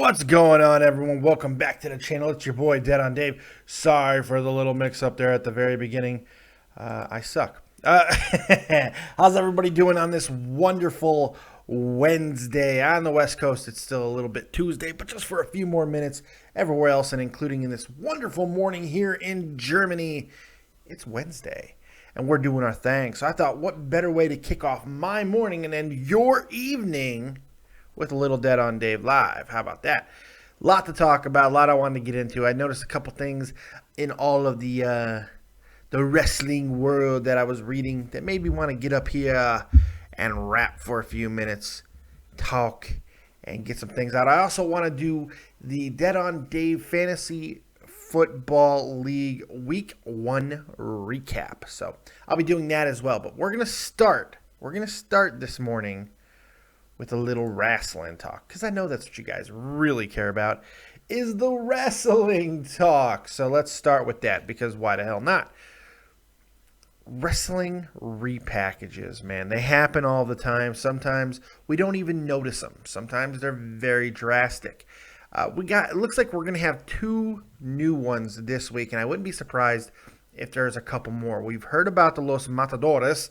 What's going on, everyone? Welcome back to the channel. It's your boy, Dead on Dave. Sorry for the little mix-up there at the very beginning. I suck. How's everybody doing on this wonderful Wednesday? On the West Coast, it's still a little bit Tuesday, but just for a few more minutes. Everywhere else, and including in this wonderful morning here in Germany, it's Wednesday, and we're doing our thing. So I thought, what better way to kick off my morning and end your evening with a little Dead on Dave live. How about that? A lot to talk about, a lot I wanted to get into. I noticed a couple things in all of the wrestling world that I was reading that made me want to get up here and rap for a few minutes, talk, and get some things out. I also want to do the Dead on Dave Fantasy Football League Week 1 recap. So I'll be doing that as well. But we're gonna start this morning with a little wrestling talk, because I know that's what you guys really care about, is the wrestling talk. So let's start with that, because why the hell not? Wrestling repackages, man. They happen all the time. Sometimes we don't even notice them. Sometimes they're very drastic. It looks like we're going to have 2 new ones this week, and I wouldn't be surprised if there's a couple more. We've heard about the Los Matadores,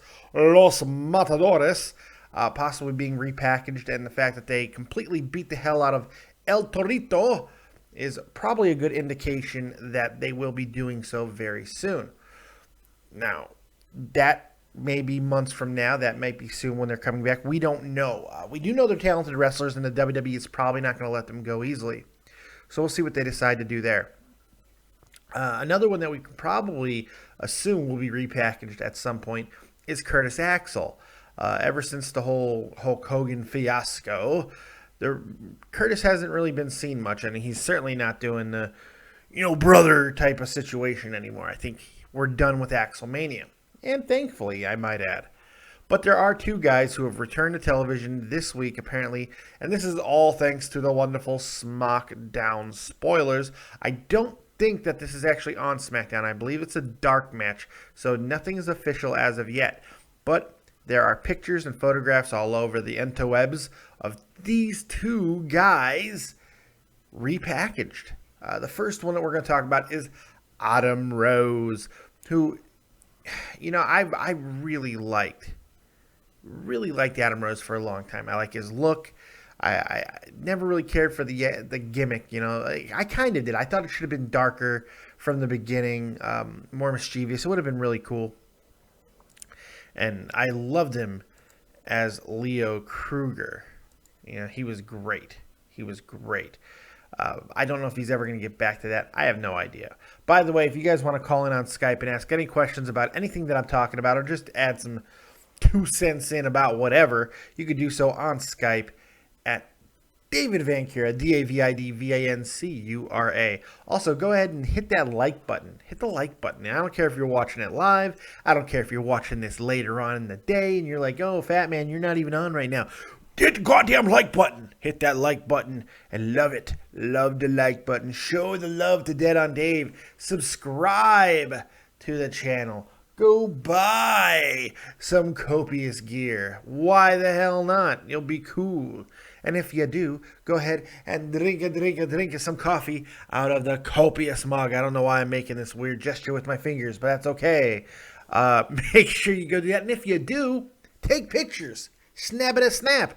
possibly being repackaged, and the fact that they completely beat the hell out of El Torito is probably a good indication that they will be doing so very soon. Now, that may be months from now. That might be soon when they're coming back. We don't know. We do know they're talented wrestlers, and the WWE is probably not going to let them go easily. So we'll see what they decide to do there. Another one that we can probably assume will be repackaged at some point is Curtis Axel. Ever since the whole Hulk Hogan fiasco, Curtis hasn't really been seen much, and he's certainly not doing the, brother type of situation anymore. I think we're done with Axelmania, and thankfully, I might add. But there are 2 guys who have returned to television this week, apparently, and this is all thanks to the wonderful SmackDown spoilers. I don't think that this is actually on SmackDown. I believe it's a dark match, so nothing is official as of yet. But there are pictures and photographs all over the interwebs of these 2 guys repackaged. The first one that we're going to talk about is Adam Rose, who, I really liked Adam Rose for a long time. I like his look. I never really cared for the gimmick. I kind of did. I thought it should have been darker from the beginning, more mischievous. It would have been really cool. And I loved him as Leo Kruger. He was great. I don't know if he's ever going to get back to that. I have no idea. By the way, if you guys want to call in on Skype and ask any questions about anything that I'm talking about, or just add some 2 cents in about whatever, you could do so on Skype at David Vancura, DAVIDVANCURA. Also, go ahead and hit that like button. Hit the like button. I don't care if you're watching it live. I don't care if you're watching this later on in the day and you're like, oh, fat man, you're not even on right now. Hit the goddamn like button. Hit that like button and love it. Love the like button. Show the love to Dead on Dave. Subscribe to the channel. Go buy some copious gear. Why the hell not? You'll be cool. And if you do, go ahead and drink some coffee out of the copious mug. I don't know why I'm making this weird gesture with my fingers, but that's okay. Make sure you go do that. And if you do, take pictures. Snap it a snap.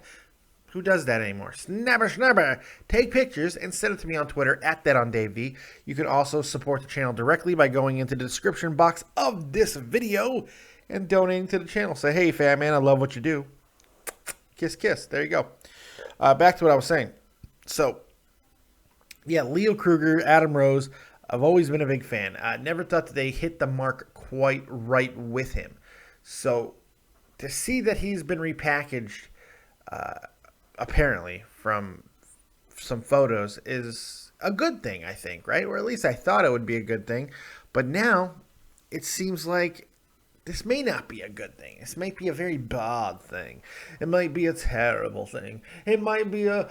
Who does that anymore? Snapper. Take pictures and send it to me on Twitter at ThatOnDaveV. You can also support the channel directly by going into the description box of this video and donating to the channel. Say, hey, fat man, I love what you do. Kiss, kiss. There you go. Back to what I was saying. So, yeah, Leo Kruger, Adam Rose, I've always been a big fan. I never thought that they hit the mark quite right with him. So, to see that he's been repackaged, apparently, from some photos is a good thing, I think, right? Or at least I thought it would be a good thing. But now, it seems like this may not be a good thing. This might be a very bad thing. It might be a terrible thing. It might be a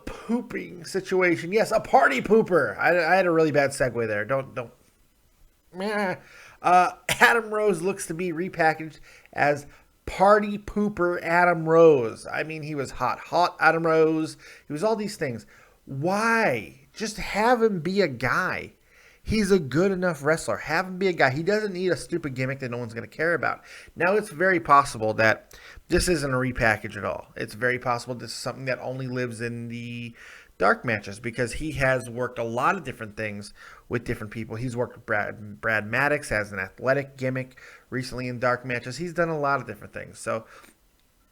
pooping situation. Yes, a party pooper. I had a really bad segue there. Don't. Adam Rose looks to be repackaged as party pooper Adam Rose. I mean, he was hot Adam Rose. He was all these things. Why? Just have him be a guy. He's a good enough wrestler. Have him be a guy. He doesn't need a stupid gimmick that no one's going to care about. Now, it's very possible that this isn't a repackage at all. It's very possible this is something that only lives in the dark matches because he has worked a lot of different things with different people. He's worked with Brad Maddox as an athletic gimmick recently in dark matches. He's done a lot of different things. So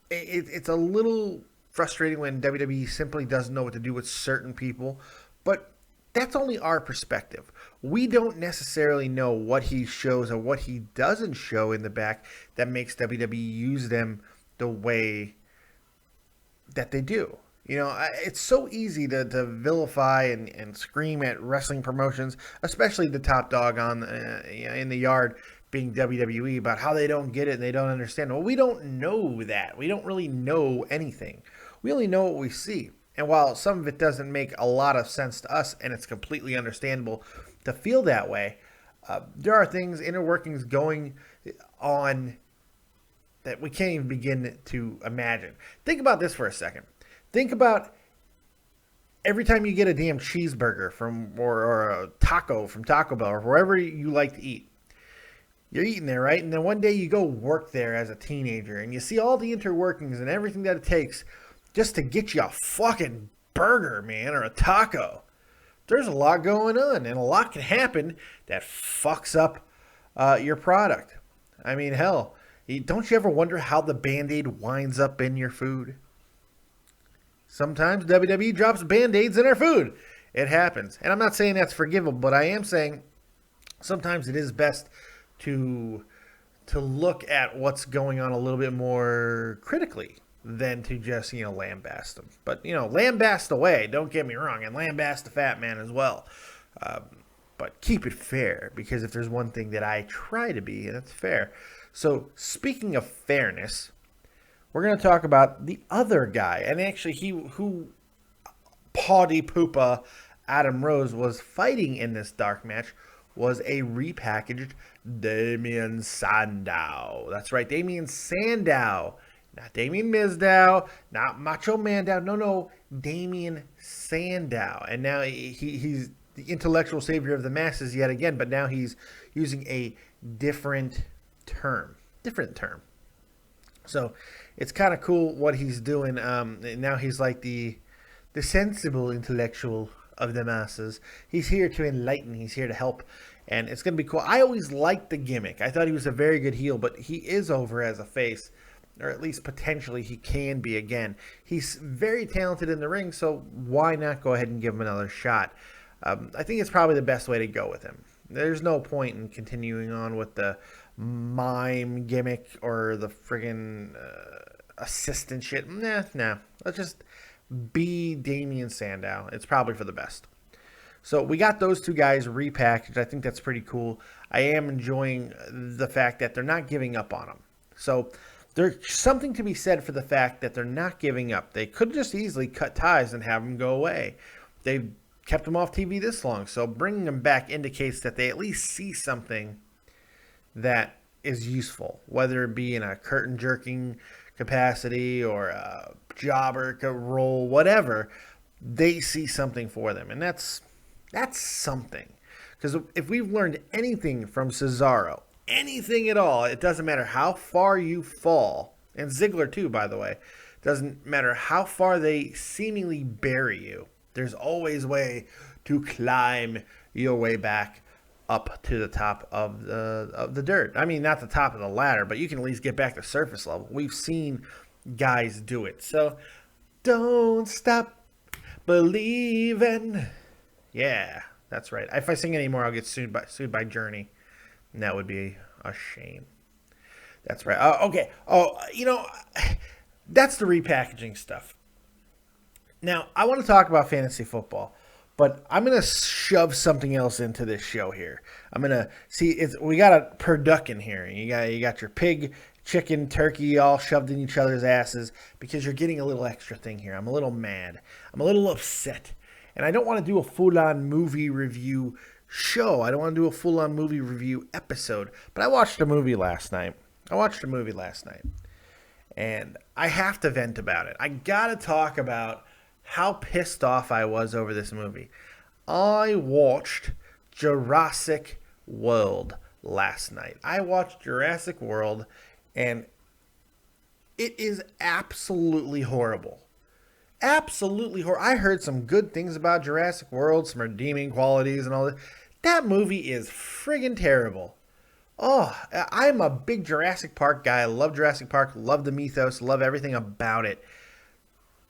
it's a little frustrating when WWE simply doesn't know what to do with certain people. But that's only our perspective. We don't necessarily know what he shows or what he doesn't show in the back that makes WWE use them the way that they do. You know, it's so easy to vilify and scream at wrestling promotions, especially the top dog on in the yard being WWE, about how they don't get it and they don't understand. Well, we don't know that. We don't really know anything. We only know what we see. And while some of it doesn't make a lot of sense to us, and it's completely understandable to feel that way, there are things, inner workings going on that we can't even begin to imagine. Think about this for a second. Think about every time you get a damn cheeseburger or a taco from Taco Bell or wherever you like to eat. You're eating there, right? And then one day you go work there as a teenager and you see all the interworkings and everything that it takes just to get you a fucking burger, man, or a taco. There's a lot going on, and a lot can happen that fucks up your product. I mean, hell, don't you ever wonder how the Band-Aid winds up in your food? Sometimes WWE drops Band-Aids in our food. It happens. And I'm not saying that's forgivable, but I am saying sometimes it is best to look at what's going on a little bit more critically than to just, lambast them. But, lambast away, don't get me wrong, and lambast the fat man as well. But keep it fair, because if there's one thing that I try to be, that's fair. So, speaking of fairness, we're going to talk about the other guy, and actually who Party Poopa Adam Rose was fighting in this dark match was a repackaged Damien Sandow. That's right, Damien Sandow. Not Damien Mizdow, not Macho Mandow. No, Damien Sandow. And now he's the intellectual savior of the masses yet again, but now he's using a different term. So it's kind of cool what he's doing. Now he's like the sensible intellectual of the masses. He's here to enlighten. He's here to help. And it's going to be cool. I always liked the gimmick. I thought he was a very good heel, but he is over as a face. Or at least potentially he can be again. He's very talented in the ring, so why not go ahead and give him another shot? I think it's probably the best way to go with him. There's no point in continuing on with the mime gimmick or the friggin' assistant shit. Nah. Let's just be Damien Sandow. It's probably for the best. So we got those two guys repackaged. I think that's pretty cool. I am enjoying the fact that they're not giving up on them. So there's something to be said for the fact that they're not giving up. They could just easily cut ties and have them go away. They've kept them off TV this long, so bringing them back indicates that they at least see something that is useful, whether it be in a curtain jerking capacity or a jobber role, whatever. They see something for them, and that's something. Because if we've learned anything from Cesaro, anything at all, it doesn't matter how far you fall, and Ziggler too, by the way, doesn't matter how far they seemingly bury you, there's always a way to climb your way back up to the top of the dirt. I mean, not the top of the ladder, but you can at least get back to surface level. We've seen guys do it. So don't stop believing. Yeah, that's right. If I sing anymore, I'll get sued by Journey. And that would be a shame. That's right. Okay. That's the repackaging stuff. Now, I want to talk about fantasy football, but I'm going to shove something else into this show here. I'm going to see, we got a turducken here. You got your pig, chicken, turkey all shoved in each other's asses because you're getting a little extra thing here. I'm a little mad. I'm a little upset. And I don't want to do a full-on movie review show. I don't want to do a full-on movie review episode. But I watched a movie last night. and I have to vent about it. I gotta talk about how pissed off I was over this movie. I watched Jurassic World last night. I watched Jurassic World, and it is absolutely horrible. Absolutely horrible. I heard some good things about Jurassic World, some redeeming qualities and all that. That movie is friggin' terrible. Oh, I'm a big Jurassic Park guy. I love Jurassic Park, love the mythos, love everything about it.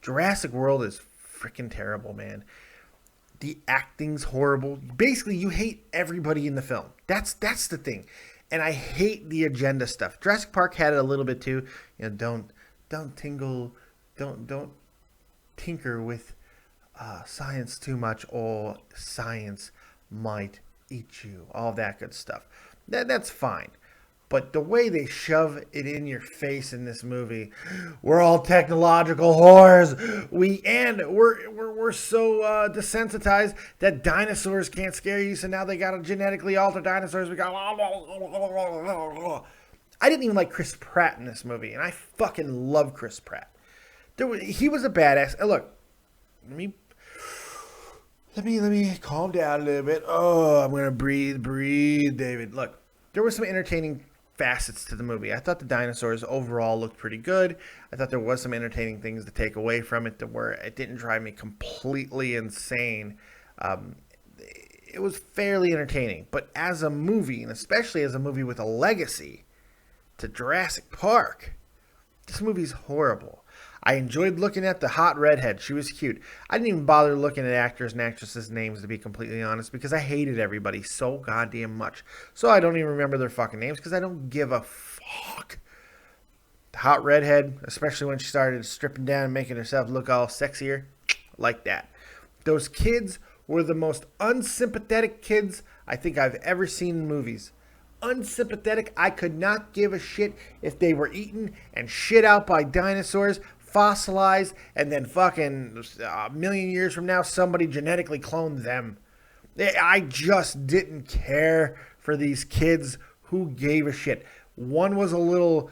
Jurassic World is freaking terrible, man. The acting's horrible. Basically, you hate everybody in the film. That's the thing. And I hate the agenda stuff. Jurassic Park had it a little bit too. You know, don't tinker with science too much, or science might eat you. All that good stuff. That's fine. But the way they shove it in your face in this movie, we're all technological whores. We're so desensitized that dinosaurs can't scare you. So now they got to genetically alter dinosaurs. We got. I didn't even like Chris Pratt in this movie, and I fucking love Chris Pratt. He was a badass. Look, let me calm down a little bit. Oh, I'm gonna breathe, David. Look, there was some entertaining facets to the movie. I thought the dinosaurs overall looked pretty good. I thought there was some entertaining things to take away from it that where it didn't drive me completely insane. It was fairly entertaining, but as a movie, and especially as a movie with a legacy to Jurassic Park, this movie's horrible. I enjoyed looking at the hot redhead. She was cute. I didn't even bother looking at actors and actresses' names, to be completely honest, because I hated everybody so goddamn much. So I don't even remember their fucking names because I don't give a fuck. The hot redhead, especially when she started stripping down and making herself look all sexier, like that. Those kids were the most unsympathetic kids I think I've ever seen in movies. Unsympathetic. I could not give a shit if they were eaten and shit out by dinosaurs, fossilized, and then fucking a million years from now somebody genetically cloned them. I just didn't care for these kids. Who gave a shit? One was a little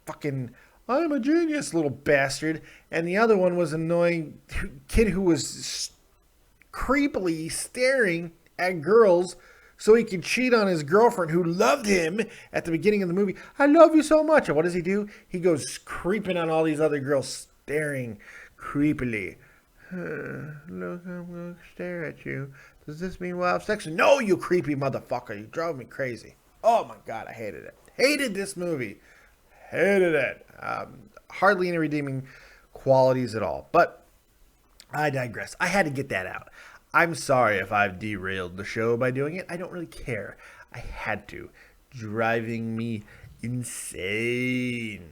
fucking I'm a genius little bastard, and the other one was an annoying kid who was creepily staring at girls so he could cheat on his girlfriend who loved him at the beginning of the movie. I love you so much. And what does he do? He goes creeping on all these other girls, staring creepily. Look, I'm going to stare at you. Does this mean we'll have sex? No, you creepy motherfucker. You drove me crazy. Oh my God, I hated it. Hated this movie. Hated it. Hardly any redeeming qualities at all. But I digress. I had to get that out. I'm sorry if I've derailed the show by doing it. I don't really care. I had to. Driving me insane.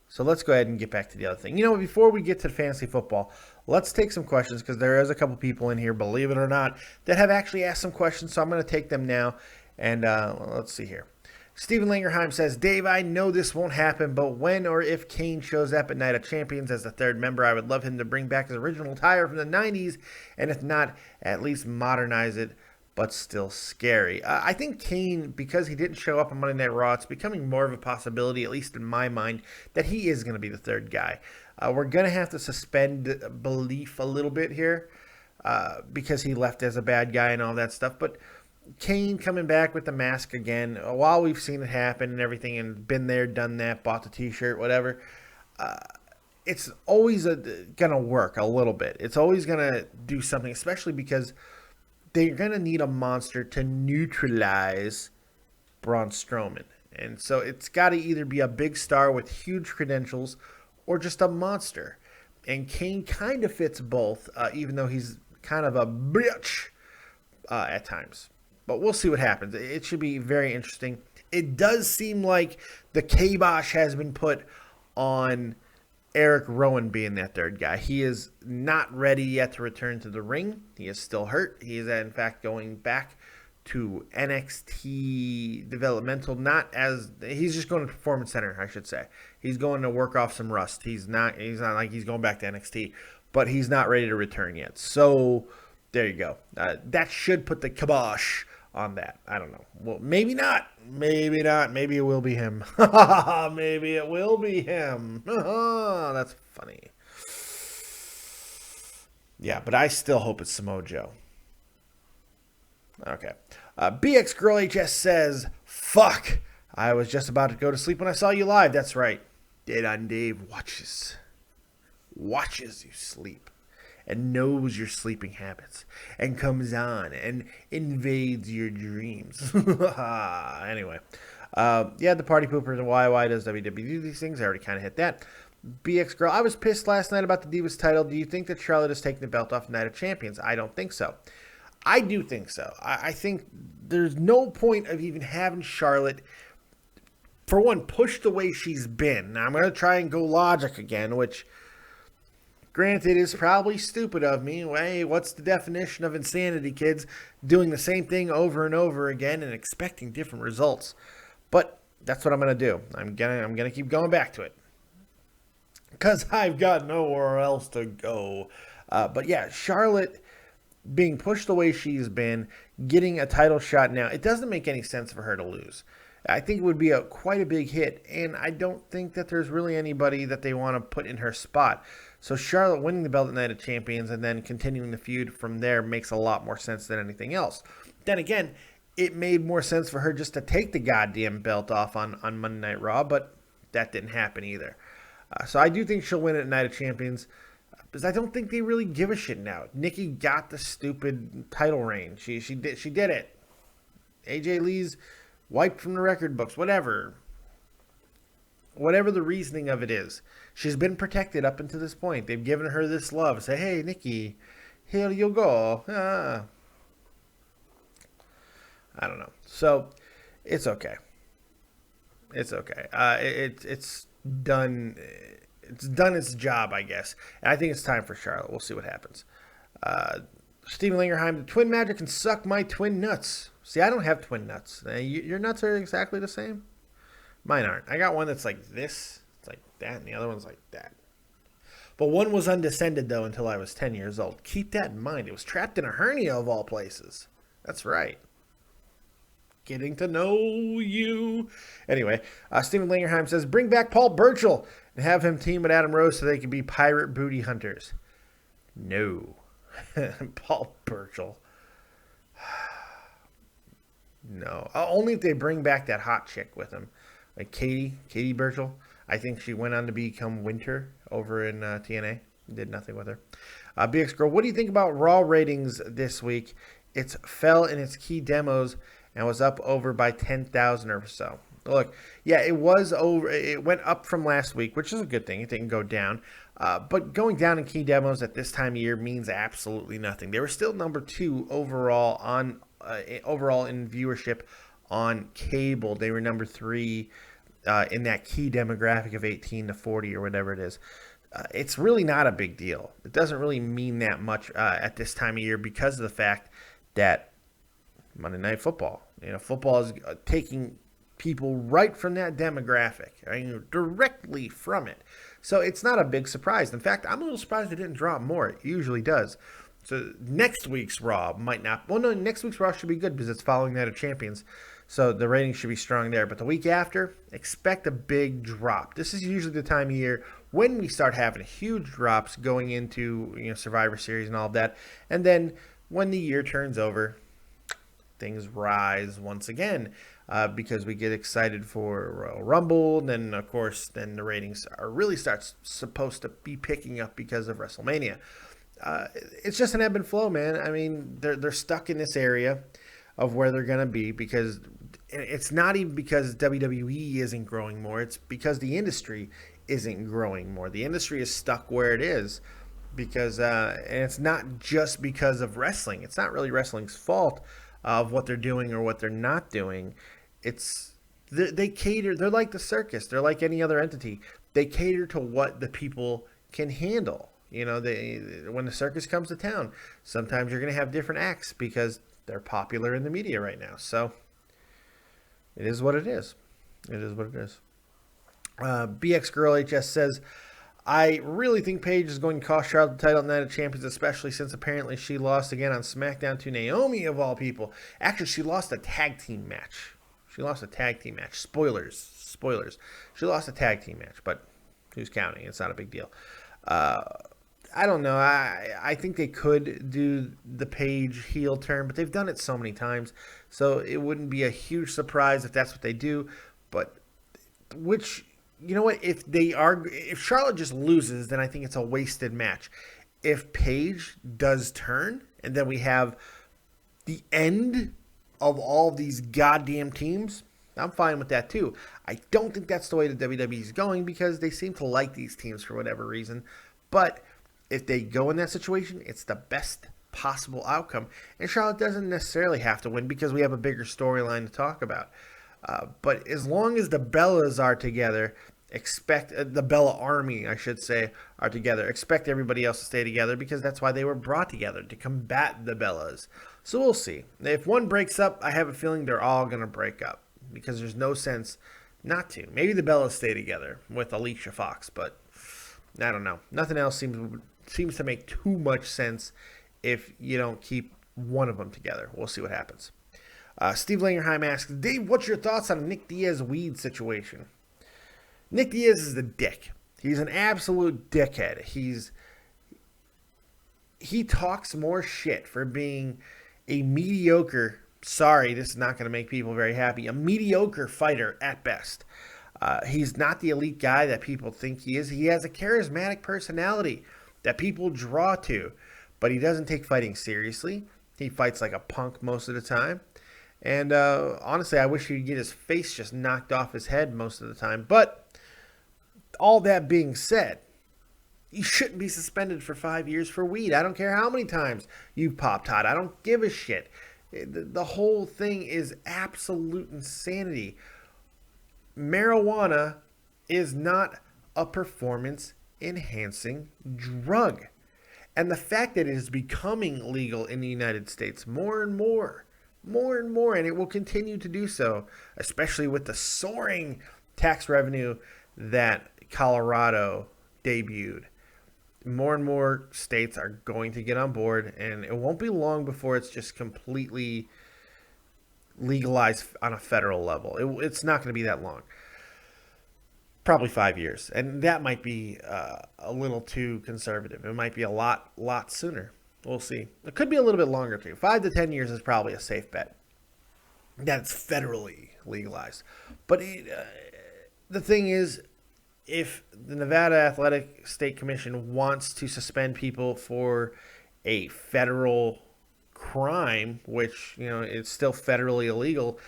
So let's go ahead and get back to the other thing. You know, before we get to fantasy football, let's take some questions because there is a couple people in here, believe it or not, that have actually asked some questions. So I'm going to take them now. And let's see here. Stephen Langerheim says, Dave, I know this won't happen, but when or if Kane shows up at Night of Champions as the third member, I would love him to bring back his original attire from the 90s, and if not, at least modernize it, but still scary. I think Kane, because he didn't show up on Monday Night Raw, it's becoming more of a possibility, at least in my mind, that he is going to be the third guy. We're going to have to suspend belief a little bit here because he left as a bad guy and all that stuff, but Kane coming back with the mask again, while we've seen it happen and everything and been there, done that, bought the t-shirt, whatever, it's always going to work a little bit. It's always going to do something, especially because they're going to need a monster to neutralize Braun Strowman. And so it's got to either be a big star with huge credentials or just a monster. And Kane kind of fits both, even though he's kind of a bitch at times. But we'll see what happens. It should be very interesting. It does seem like the kibosh has been put on Eric Rowan being that third guy. He is not ready yet to return to the ring. He is still hurt. He is, in fact, going back to NXT developmental. He's just going to Performance Center, I should say. He's going to work off some rust. He's not like he's going back to NXT, but he's not ready to return yet. So there you go. That should put the kibosh on that. I don't know. Well, maybe not. Maybe not. Maybe it will be him. Maybe it will be him. That's funny. Yeah, but I still hope it's Samoa Joe. Okay. BX Girl HS says, fuck. I was just about to go to sleep when I saw you live. That's right. Dead on Dave watches you sleep and knows your sleeping habits and comes on and invades your dreams. Anyway, yeah, the party poopers and why does WWE do these things? I already kind of hit that. BX Girl, I was pissed last night about the Divas title. Do you think that Charlotte is taking the belt off Night of Champions? I don't think so. I do think so. I think there's no point of even having Charlotte, for one, push the way she's been. Now, I'm going to try and go logic again, which, granted, is probably stupid of me. Hey, what's the definition of insanity, kids? Doing the same thing over and over again and expecting different results. But that's what I'm going to do. I'm gonna keep going back to it, because I've got nowhere else to go. But yeah, Charlotte being pushed the way she's been, getting a title shot now, it doesn't make any sense for her to lose. I think it would be quite a big hit, and I don't think that there's really anybody that they want to put in her spot. So Charlotte winning the belt at Night of Champions and then continuing the feud from there makes a lot more sense than anything else. Then again, it made more sense for her just to take the goddamn belt off on Monday Night Raw, but that didn't happen either. So I do think she'll win at Night of Champions, because I don't think they really give a shit now. Nikki got the stupid title reign. She did it. AJ Lee's wiped from the record books. Whatever the reasoning of it is, she's been protected up until this point. They've given her this love. Say, hey, Nikki, here you go. I don't know. So it's okay. It's okay. It's done. It's done its job, I guess. And I think it's time for Charlotte. We'll see what happens. Steven Lingerheim, the twin magic can suck my twin nuts. See, I don't have twin nuts. Your nuts are exactly the same? Mine aren't. I got one that's like this. It's like that, and the other one's like that. But one was undescended, though, until I was 10 years old. Keep that in mind. It was trapped in a hernia, of all places. That's right. Getting to know you. Anyway, Steven Lingerheim says, bring back Paul Burchill and have him team with Adam Rose so they can be pirate booty hunters. No. Paul Burchill. No. Only if they bring back that hot chick with him. Like Katie Burchill. I think she went on to become Winter over in TNA. Did nothing with her. BX Girl, what do you think about Raw ratings this week? It fell in its key demos and was up over by 10,000 or so. Look, yeah, it was over. It went up from last week, which is a good thing. It didn't go down. But going down in key demos at this time of year means absolutely nothing. They were still number 2 overall in viewership on cable. They were number 3 in that key demographic of 18 to 40 or whatever it is. It's really not a big deal. It doesn't really mean that much at this time of year because of the fact that Monday Night Football. Football is taking people right from that demographic, directly from it. So it's not a big surprise. In fact, I'm a little surprised it didn't drop more. It usually does. So next week's Raw might not. Well, no, next week's Raw should be good because it's following Night of Champions. So the ratings should be strong there. But the week after, expect a big drop. This is usually the time of year when we start having huge drops going into Survivor Series and all of that. And then when the year turns over, things rise once again because we get excited for Royal Rumble. And then, of course, then the ratings are really supposed to be picking up because of WrestleMania. It's just an ebb and flow, man. I mean, they're stuck in this area of where they're going to be because it's not even because WWE isn't growing more. It's because the industry isn't growing more. The industry is stuck where it is because, and it's not just because of wrestling. It's not really wrestling's fault of what they're doing or what they're not doing. They cater. They're like the circus. They're like any other entity. They cater to what the people can handle. When the circus comes to town, sometimes you're going to have different acts because they're popular in the media right now. So it is what it is. It is what it is. BX Girl HS says, I really think Paige is going to cost Charlotte the title at Night of Champions, especially since apparently she lost again on SmackDown to Naomi, of all people. Actually, she lost a tag team match. Spoilers. She lost a tag team match, but who's counting? It's not a big deal. I don't know. I think they could do the Paige heel turn, but they've done it so many times, so it wouldn't be a huge surprise if that's what they do. But you know what? If Charlotte just loses, then I think it's a wasted match. If Paige does turn, and then we have the end of all these goddamn teams, I'm fine with that too. I don't think that's the way the WWE is going because they seem to like these teams for whatever reason. But if they go in that situation, it's the best possible outcome. And Charlotte doesn't necessarily have to win because we have a bigger storyline to talk about. But as long as the Bellas are together, expect the Bella Army, I should say, are together. Expect everybody else to stay together because that's why they were brought together, to combat the Bellas. So we'll see. If one breaks up, I have a feeling they're all going to break up because there's no sense not to. Maybe the Bellas stay together with Alicia Fox, but I don't know. Nothing else seems to make too much sense if you don't keep one of them together. We'll see what happens. Steve Langerheim asks, Dave, what's your thoughts on Nick Diaz weed situation? Nick Diaz is a dick. He's an absolute dickhead. He talks more shit for being a mediocre, sorry, this is not going to make people very happy, a mediocre fighter at best. He's not the elite guy that people think he is. He has a charismatic personality that people draw to, but he doesn't take fighting seriously. He fights like a punk most of the time. And honestly, I wish he'd get his face just knocked off his head most of the time. But all that being said, you shouldn't be suspended for 5 years for weed. I don't care how many times you've popped hot. I don't give a shit. The whole thing is absolute insanity. Marijuana is not a performance-enhancing drug. And the fact that it is becoming legal in the United States more and more, and it will continue to do so, especially with the soaring tax revenue that Colorado debuted. More and more states are going to get on board, and it won't be long before it's just completely legalized on a federal level. It's not going to be that long. Probably 5 years, and that might be a little too conservative. It might be a lot sooner. We'll see. It could be a little bit longer too. 5 to 10 years is probably a safe bet. That's federally legalized. But the thing is, if the Nevada Athletic State Commission wants to suspend people for a federal crime, which, it's still federally illegal,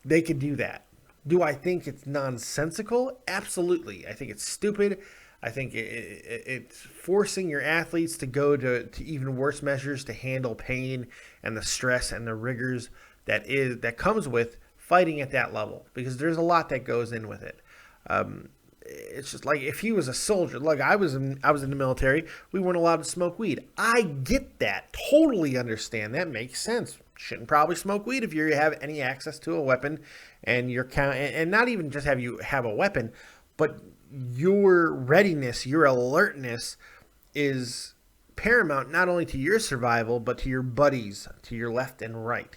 they could do that. Do I think it's nonsensical? Absolutely. I think it's stupid. I think it's forcing your athletes to go to even worse measures to handle pain and the stress and the rigors that comes with fighting at that level, because there's a lot that goes in with it. It's just like if he was a soldier. Like I was in the military, we weren't allowed to smoke weed. I get that. Totally understand. That makes sense. Shouldn't probably smoke weed if you have any access to a weapon, and and not even just have a weapon, but your readiness, your alertness is paramount not only to your survival, but to your buddies, to your left and right.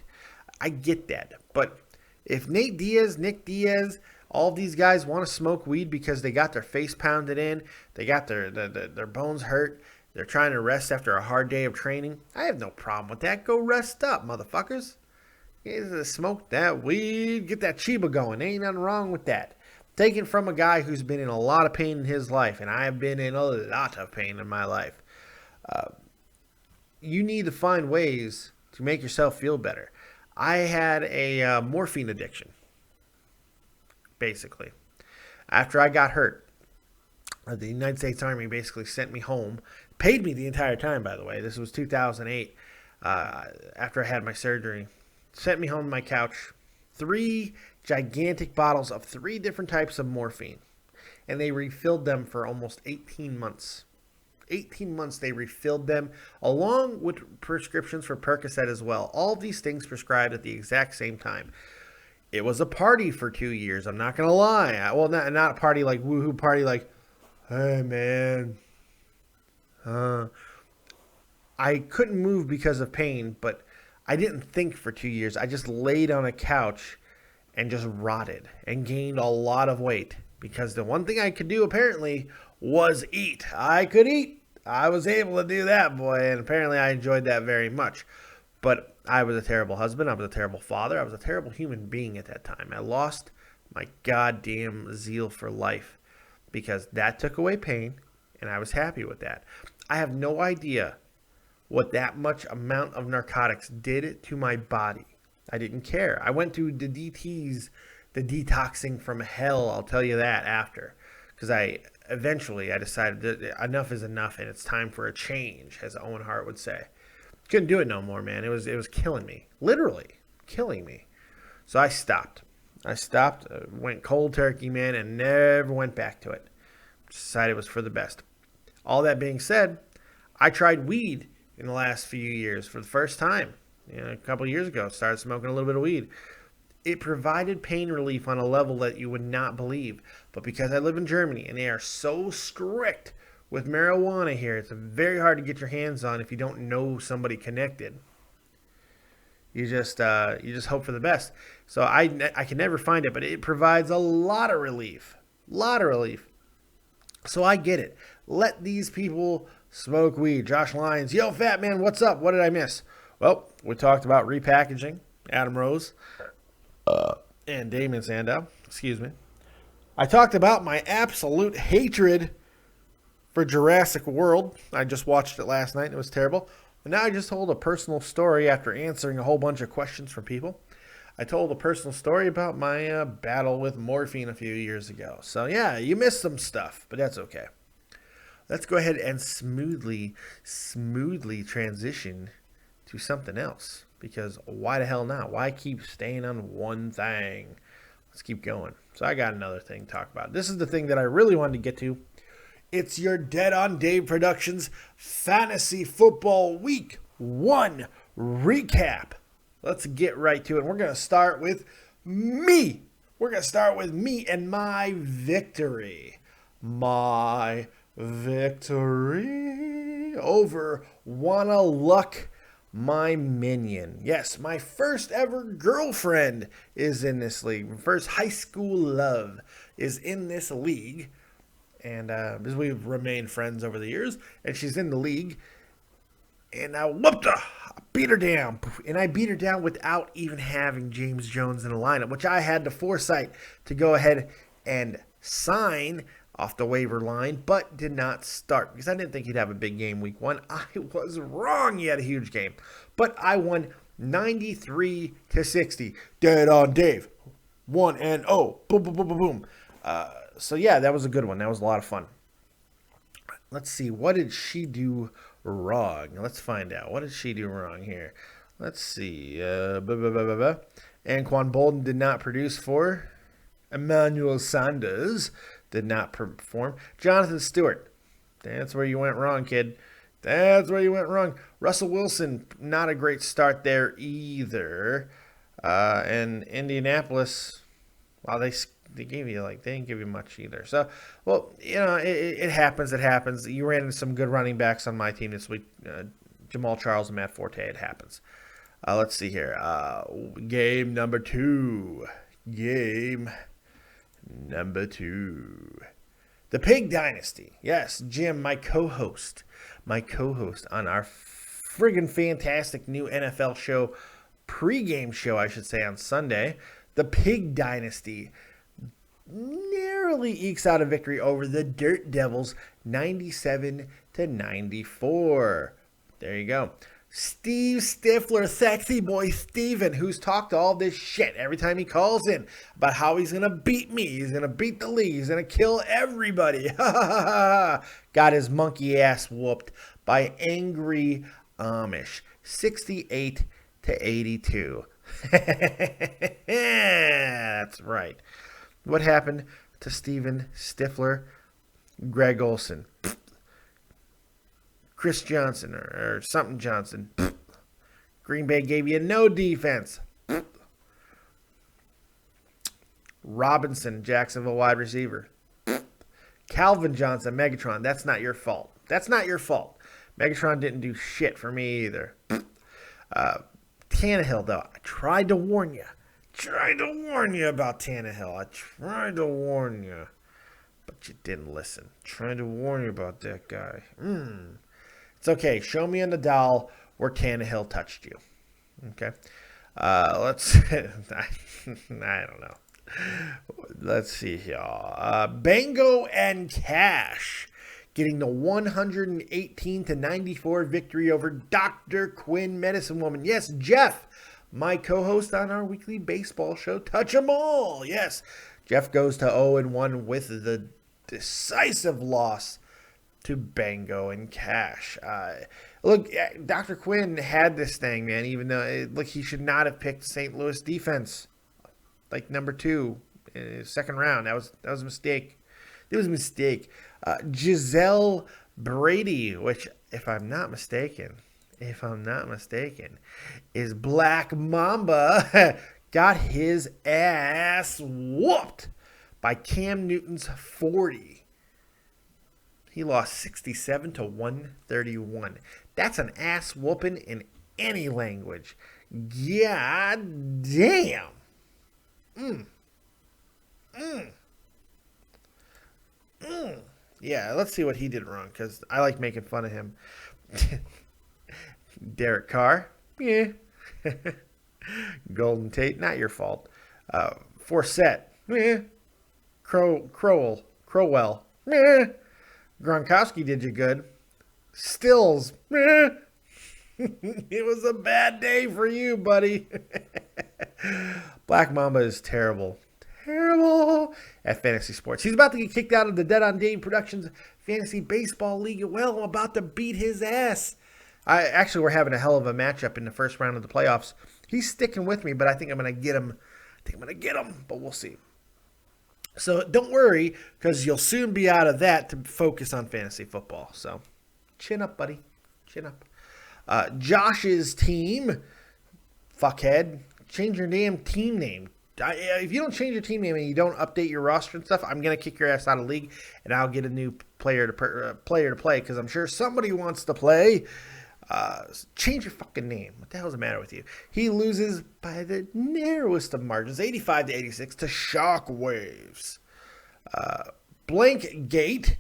I get that. But if Nick Diaz, all these guys want to smoke weed because they got their face pounded in, they got their bones hurt, they're trying to rest after a hard day of training, I have no problem with that. Go rest up, motherfuckers. Smoke that weed, get that Chiba going. Ain't nothing wrong with that. Taken from a guy who's been in a lot of pain in his life, and I have been in a lot of pain in my life. You need to find ways to make yourself feel better. I had a morphine addiction, basically. After I got hurt, the United States Army basically sent me home. Paid me the entire time, by the way. This was 2008, after I had my surgery. Sent me home to my couch. 3 gigantic bottles of 3 different types of morphine. And they refilled them for almost 18 months. 18 months they refilled them, along with prescriptions for Percocet as well. All these things prescribed at the exact same time. It was a party for 2 years. I'm not going to lie. Well, not a party like woohoo party like, Hey, man. I couldn't move because of pain, but I didn't think for 2 years. I just laid on a couch and just rotted and gained a lot of weight because the one thing I could do apparently was eat. I could eat. I was able to do that, boy, and apparently I enjoyed that very much. But I was a terrible husband. I was a terrible father. I was a terrible human being at that time. I lost my goddamn zeal for life because that took away pain, and I was happy with that. I have no idea what that much amount of narcotics did to my body. I didn't care. I went through the DTs, the detoxing from hell, I'll tell you that after. Because I decided that enough is enough and it's time for a change, as Owen Hart would say. Couldn't do it no more, man. It was killing me. Literally killing me. So I stopped. Went cold turkey, man, and never went back to it. Decided it was for the best. All that being said, I tried weed in the last few years for the first time. A couple of years ago, started smoking a little bit of weed. It provided pain relief on a level that you would not believe. But because I live in Germany and they are so strict with marijuana here, it's very hard to get your hands on if you don't know somebody connected. You just hope for the best. So I can never find it, but it provides a lot of relief. So I get it. Let these people smoke weed. Josh Lyons, yo, fat man, what's up? What did I miss? Well, we talked about repackaging, Adam Rose, and Damon Sandow. Excuse me. I talked about my absolute hatred for Jurassic World. I just watched it last night and it was terrible. And now I just told a personal story after answering a whole bunch of questions from people. I told a personal story about my battle with morphine a few years ago. So yeah, you missed some stuff, but that's okay. Let's go ahead and smoothly transition to something else. Because why the hell not? Why keep staying on one thing? Let's keep going. So I got another thing to talk about. This is the thing that I really wanted to get to. It's your Dead on Dave Productions Fantasy Football Week 1 recap. Let's get right to it. We're going to start with me. We're going to start with me and my victory. My victory over Wanna Luck, my minion. Yes, my first ever girlfriend is in this league. My first high school love is in this league. And because we've remained friends over the years, and she's in the league, and I whooped her. I beat her down. And I beat her down without even having James Jones in the lineup, which I had the foresight to go ahead and sign off the waiver line, but did not start because I didn't think he'd have a big game week 1. I was wrong. He had a huge game. But I won 93-60. Dead on Dave. 1-0. Boom, boom, boom, boom, boom. So yeah, that was a good one. That was a lot of fun. Let's see. What did she do wrong? Let's find out. What did she do wrong here? Let's see. Anquan Bolden did not produce for. Emmanuel Sanders did not perform. Jonathan Stewart. That's where you went wrong, kid. That's where you went wrong. Russell Wilson, not a great start there either. And Indianapolis, well, they gave you they didn't give you much either. So, well, it happens. It happens. You ran into some good running backs on my team this week. Jamal Charles and Matt Forte. It happens. Let's see here. Game number 2. The Pig Dynasty. Yes, Jim, my co-host on our friggin' fantastic new NFL show, pregame show, I should say, on Sunday. The Pig Dynasty narrowly ekes out a victory over the Dirt Devils, 97-94. There you go. Steve Stifler, sexy boy Steven, who's talked all this shit every time he calls in about how he's going to beat me, he's going to beat the league, he's going to kill everybody. Got his monkey ass whooped by angry Amish, 68-82. That's right. What happened to Steven Stifler? Greg Olson. Chris Johnson or something Johnson. Green Bay gave you no defense. Robinson, Jacksonville wide receiver. Calvin Johnson, Megatron, that's not your fault. That's not your fault. Megatron didn't do shit for me either. Tannehill, though, I tried to warn you. About Tannehill. I tried to warn you. But you didn't listen. Trying to warn you about that guy. It's okay. Show me on the doll where Tannehill touched you. Okay. Let's. I don't know. Let's see here. Bango and Cash getting the 118-94 victory over Dr. Quinn, Medicine Woman. Yes, Jeff, my co-host on our weekly baseball show, Touch 'em All. Yes, Jeff goes to 0-1 with the decisive loss to Bango and Cash. Look, Dr. Quinn had this thing, man, even though, he should not have picked St. Louis defense. Like number 2 in his second round. That was a mistake. It was a mistake. Giselle Brady, which, if I'm not mistaken, is Black Mamba, got his ass whooped by Cam Newton's 40. He lost 67-131. That's an ass whooping in any language. God damn. Yeah, let's see what he did wrong, because I like making fun of him. Derek Carr, yeah. Golden Tate, not your fault. Forsett, yeah. Crowell, yeah. Gronkowski did you good. Stills, yeah. It was a bad day for you, buddy. Black Mamba is terrible at fantasy sports. He's about to get kicked out of the Dead on Dave Productions Fantasy Baseball League. Well, I'm about to beat his ass. We're having a hell of a matchup in the first round of the playoffs. He's sticking with me, but I think I'm going to get him. But we'll see. So don't worry, because you'll soon be out of that to focus on fantasy football. So chin up, buddy. Chin up. Josh's team, fuckhead, change your damn team name. If you don't change your team name and you don't update your roster and stuff, I'm going to kick your ass out of the league, and I'll get a new player to play, because I'm sure somebody wants to play. Change your fucking name. What the hell's the matter with you? He loses by the narrowest of margins, 85-86 to Shockwaves. Blank Gate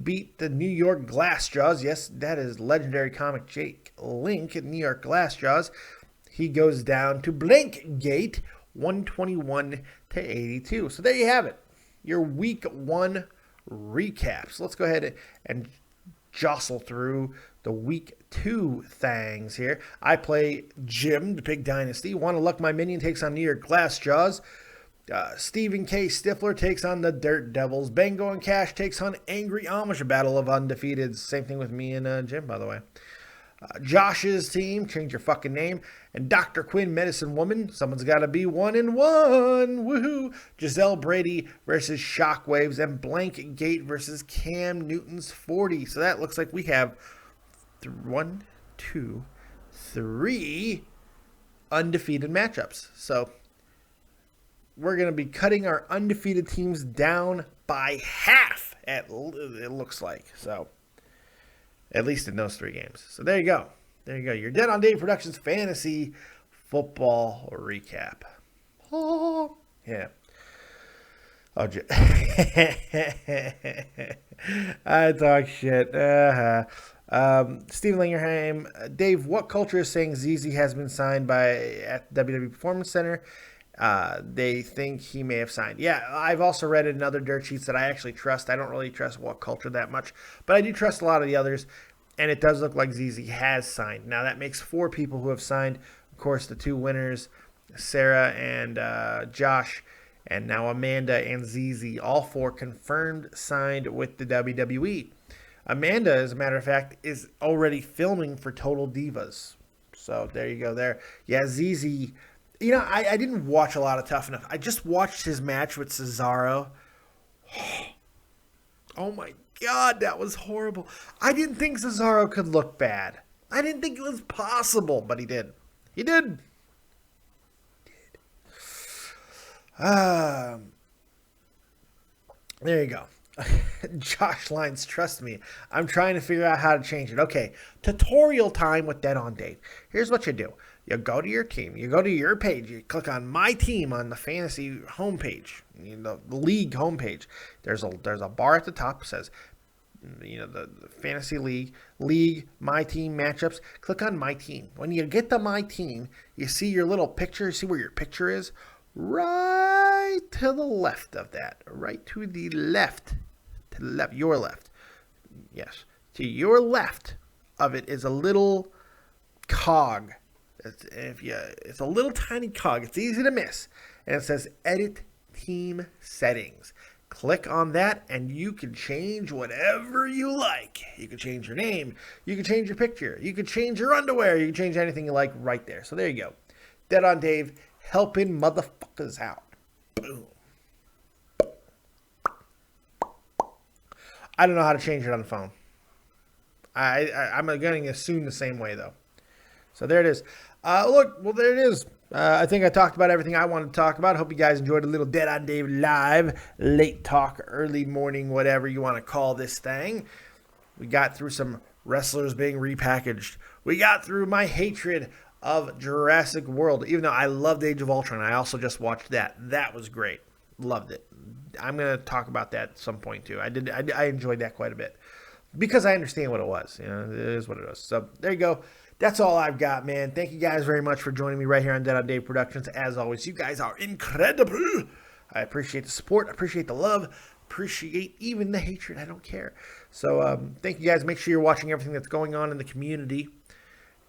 beat the New York Glassjaws. Yes, that is legendary comic Jake Link in New York Glassjaws. He goes down to Blank Gate, 121-82. So there you have it. Your week 1 recaps. Let's go ahead and jostle through the week 2 things here. I play Jim, the Pig Dynasty. Want to Luck My Minion takes on New York Glassjaws. Stephen K. Stifler takes on the Dirt Devils. Bango and Cash takes on Angry Amish, a battle of undefeateds. Same thing with me and Jim, by the way. Josh's team, change your fucking name. And Dr. Quinn, Medicine Woman, someone's got to be 1-1. Woohoo! Giselle Brady versus Shockwaves, and Blank Gate versus Cam Newton's 40. So that looks like we have 1, 2, 3 undefeated matchups. So we're going to be cutting our undefeated teams down by half, it looks like. So at least in those 3 games. So there you go. Your Dead on Dave Productions Fantasy Football Recap. Oh, yeah. Oh, I talk shit. Stephen Lingerheim. Dave, what culture is saying ZZ has been signed at WWE Performance Center? They think he may have signed. Yeah, I've also read it in other dirt sheets that I actually trust. I don't really trust What Culture that much, but I do trust a lot of the others, and it does look like ZZ has signed. Now, that makes 4 people who have signed. Of course, the 2 winners, Sarah and Josh, and now Amanda and ZZ, all 4 confirmed signed with the WWE. Amanda, as a matter of fact, is already filming for Total Divas. So there you go there. Yeah, ZZ... You know, I didn't watch a lot of Tough Enough. I just watched his match with Cesaro. Oh my God, that was horrible. I didn't think Cesaro could look bad. I didn't think it was possible, but he did. He did. There you go. Josh Lines, trust me. I'm trying to figure out how to change it. Okay, tutorial time with Dead on Dave. Here's what you do. You go to your team. You go to your page. You click on My Team on the fantasy homepage, the league homepage. There's a bar at the top that says, the fantasy league, My Team matchups. Click on My Team. When you get to My Team, you see your little picture. See where your picture is? Right to the left of that. Right to the left. To the left. Your left. Yes. To your left of it is a little cog. It's a little tiny cog. It's easy to miss. And it says Edit Team Settings. Click on that and you can change whatever you like. You can change your name. You can change your picture. You can change your underwear. You can change anything you like right there. So there you go. Dead on Dave, helping motherfuckers out. Boom. I don't know how to change it on the phone. I'm going to assume the same way, though. So there it is. There it is. I think I talked about everything I wanted to talk about. Hope you guys enjoyed a little Dead on Dave live, late talk, early morning, whatever you want to call this thing. We got through some wrestlers being repackaged. We got through my hatred of Jurassic World. Even though I loved Age of Ultron, I also just watched that. That was great. Loved it. I'm going to talk about that at some point too. I enjoyed that quite a bit because I understand what it was. It is what it is. So there you go. That's all I've got, man. Thank you guys very much for joining me right here on Dead on Dave Productions. As always, you guys are incredible. I appreciate the support. I appreciate the love. Appreciate even the hatred. I don't care. So thank you guys. Make sure you're watching everything that's going on in the community.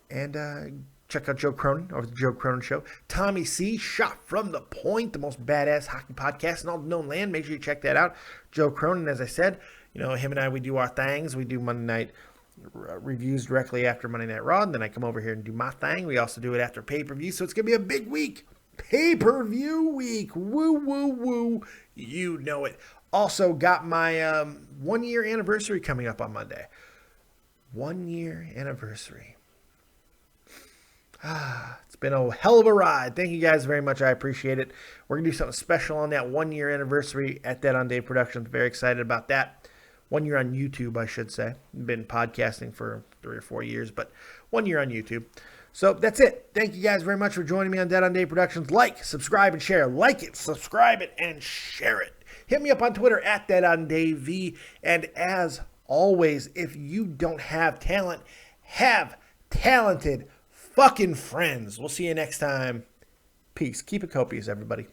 And check out Joe Cronin over the Joe Cronin Show. Tommy C, Shot from the Point, the most badass hockey podcast in all the known land. Make sure you check that out. Joe Cronin, as I said, him and I, we do our things. We do Monday night reviews directly after Monday Night Raw, and then I come over here and do my thing. We also do it after pay-per-view, so it's going to be a big week. Pay-per-view week. Woo, woo, woo. You know it. Also got my 1-year anniversary coming up on Monday. 1-year anniversary. It's been a hell of a ride. Thank you guys very much. I appreciate it. We're going to do something special on that 1-year anniversary at Dead on Dave Productions. Very excited about that. 1 year on YouTube, I should say. Been podcasting for 3 or 4 years, but 1 year on YouTube. So that's it. Thank you guys very much for joining me on Dead on Dave Productions. Like, subscribe, and share. Like it, subscribe it, and share it. Hit me up on Twitter at DeadOnDaveV. And as always, if you don't have talent, have talented fucking friends. We'll see you next time. Peace. Keep it copious, everybody.